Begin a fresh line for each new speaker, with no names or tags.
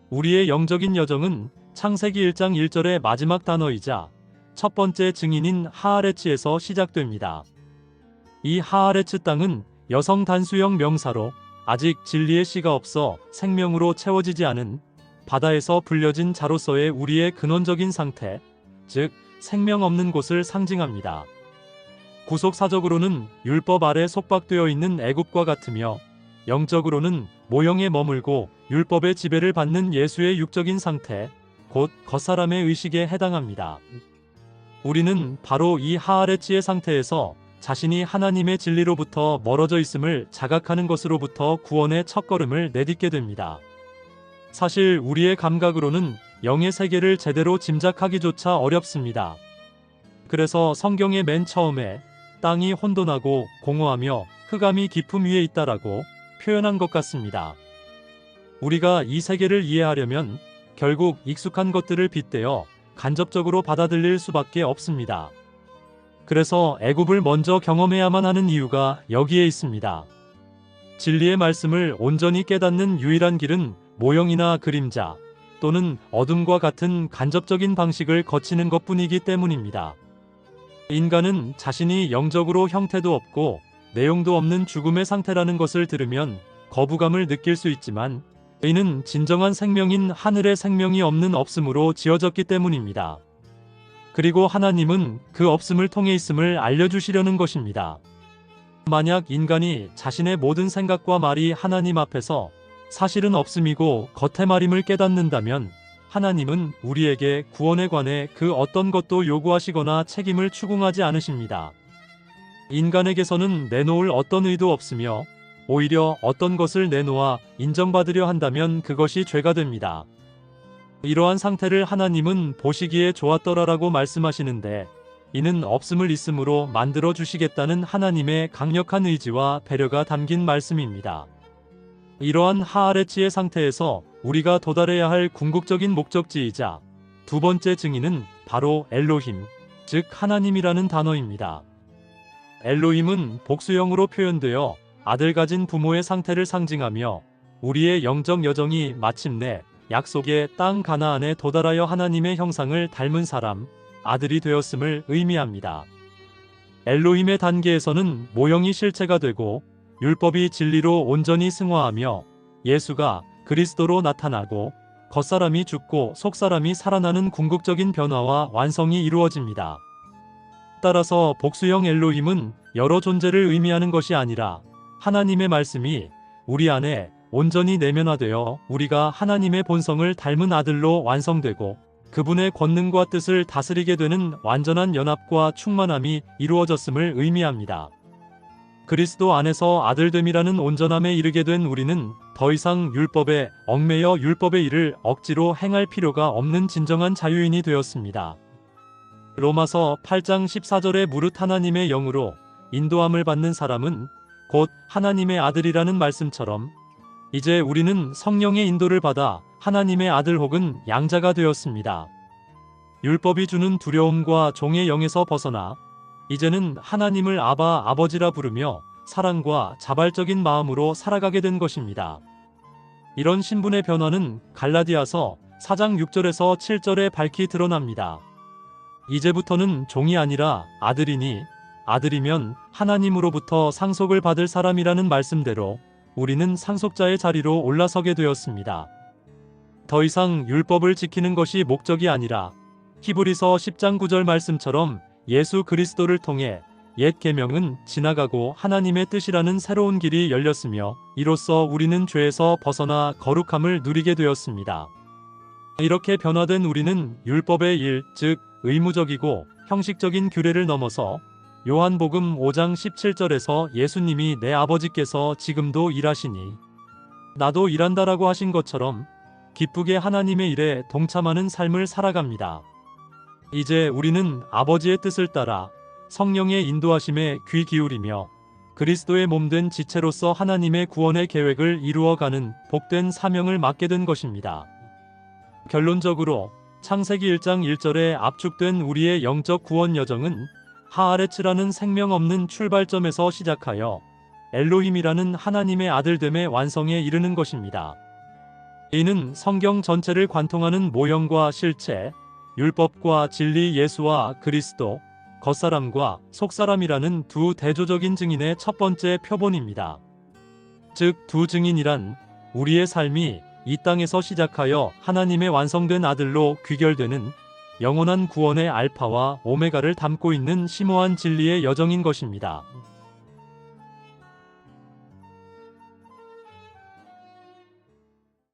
우리의 영적인 여정은 창세기 1장 1절의 마지막 단어이자 첫 번째 증인인 하아레츠에서 시작됩니다. 이 하아레츠 땅은 여성 단수형 명사로 아직 진리의 씨가 없어 생명으로 채워지지 않은 바다에서 불려진 자로서의 우리의 근원적인 상태, 즉 생명 없는 곳을 상징합니다. 구속사적으로는 율법 아래 속박되어 있는 애굽과 같으며 영적으로는 모형에 머물고 율법의 지배를 받는 예수의 육적인 상태, 곧 겉사람의 의식에 해당합니다. 우리는 바로 이 하아레츠의 상태에서 자신이 하나님의 진리로부터 멀어져 있음을 자각하는 것으로부터 구원의 첫걸음을 내딛게 됩니다. 사실 우리의 감각으로는 영의 세계를 제대로 짐작하기조차 어렵습니다. 그래서 성경의 맨 처음에 땅이 혼돈하고 공허하며 흑암이 깊음 위에 있다라고 표현한 것 같습니다. 우리가 이 세계를 이해하려면 결국 익숙한 것들을 빗대어 간접적으로 받아들일 수밖에 없습니다. 그래서 애굽을 먼저 경험해야만 하는 이유가 여기에 있습니다. 진리의 말씀을 온전히 깨닫는 유일한 길은 모형이나 그림자 또는 어둠과 같은 간접적인 방식을 거치는 것뿐이기 때문입니다. 인간은 자신이 영적으로 형태도 없고 내용도 없는 죽음의 상태라는 것을 들으면 거부감을 느낄 수 있지만 이는 진정한 생명인 하늘의 생명이 없는 없음으로 지어졌기 때문입니다. 그리고 하나님은 그 없음을 통해 있음을 알려주시려는 것입니다. 만약 인간이 자신의 모든 생각과 말이 하나님 앞에서 사실은 없음이고 겉의 말임을 깨닫는다면 하나님은 우리에게 구원에 관해 그 어떤 것도 요구하시거나 책임을 추궁하지 않으십니다. 인간에게서는 내놓을 어떤 의도 없으며 오히려 어떤 것을 내놓아 인정받으려 한다면 그것이 죄가 됩니다. 이러한 상태를 하나님은 보시기에 좋았더라라고 말씀하시는데 이는 없음을 있음으로 만들어 주시겠다는 하나님의 강력한 의지와 배려가 담긴 말씀입니다. 이러한 하아레츠의 상태에서 우리가 도달해야 할 궁극적인 목적지이자 두 번째 증인은 바로 엘로힘, 즉 하나님이라는 단어입니다. 엘로힘은 복수형으로 표현되어 아들 가진 부모의 상태를 상징하며 우리의 영적 여정이 마침내 약속의 땅 가나안에 도달하여 하나님의 형상을 닮은 사람, 아들이 되었음을 의미합니다. 엘로힘의 단계에서는 모형이 실체가 되고 율법이 진리로 온전히 승화하며 예수가 그리스도로 나타나고 겉사람이 죽고 속사람이 살아나는 궁극적인 변화와 완성이 이루어집니다. 따라서 복수형 엘로힘은 여러 존재를 의미하는 것이 아니라 하나님의 말씀이 우리 안에 온전히 내면화되어 우리가 하나님의 본성을 닮은 아들로 완성되고 그분의 권능과 뜻을 다스리게 되는 완전한 연합과 충만함이 이루어졌음을 의미합니다. 그리스도 안에서 아들됨이라는 온전함에 이르게 된 우리는 더 이상 율법에 얽매여 율법의 일을 억지로 행할 필요가 없는 진정한 자유인이 되었습니다. 로마서 8장 14절에 무릇 하나님의 영으로 인도함을 받는 사람은 곧 하나님의 아들이라는 말씀처럼 이제 우리는 성령의 인도를 받아 하나님의 아들 혹은 양자가 되었습니다. 율법이 주는 두려움과 종의 영에서 벗어나 이제는 하나님을 아바 아버지라 부르며 사랑과 자발적인 마음으로 살아가게 된 것입니다. 이런 신분의 변화는 갈라디아서 4장 6절에서 7절에 밝히 드러납니다. 이제부터는 종이 아니라 아들이니 아들이면 하나님으로부터 상속을 받을 사람이라는 말씀대로 우리는 상속자의 자리로 올라서게 되었습니다. 더 이상 율법을 지키는 것이 목적이 아니라 히브리서 10장 9절 말씀처럼 예수 그리스도를 통해 옛 계명은 지나가고 하나님의 뜻이라는 새로운 길이 열렸으며 이로써 우리는 죄에서 벗어나 거룩함을 누리게 되었습니다. 이렇게 변화된 우리는 율법의 일, 즉 의무적이고 형식적인 규례를 넘어서 요한복음 5장 17절에서 예수님이 내 아버지께서 지금도 일하시니 나도 일한다라고 하신 것처럼 기쁘게 하나님의 일에 동참하는 삶을 살아갑니다. 이제 우리는 아버지의 뜻을 따라 성령의 인도하심에 귀 기울이며 그리스도의 몸된 지체로서 하나님의 구원의 계획을 이루어가는 복된 사명을 맡게 된 것입니다. 결론적으로 창세기 1장 1절에 압축된 우리의 영적 구원 여정은 하아레츠라는 생명 없는 출발점에서 시작하여 엘로힘이라는 하나님의 아들됨의 완성에 이르는 것입니다. 이는 성경 전체를 관통하는 모형과 실체, 율법과 진리, 예수와 그리스도, 겉사람과 속사람이라는 두 대조적인 증인의 첫 번째 표본입니다. 즉, 두 증인이란 우리의 삶이 이 땅에서 시작하여 하나님의 완성된 아들로 귀결되는 영원한 구원의 알파와 오메가를 담고 있는 심오한 진리의 여정인 것입니다.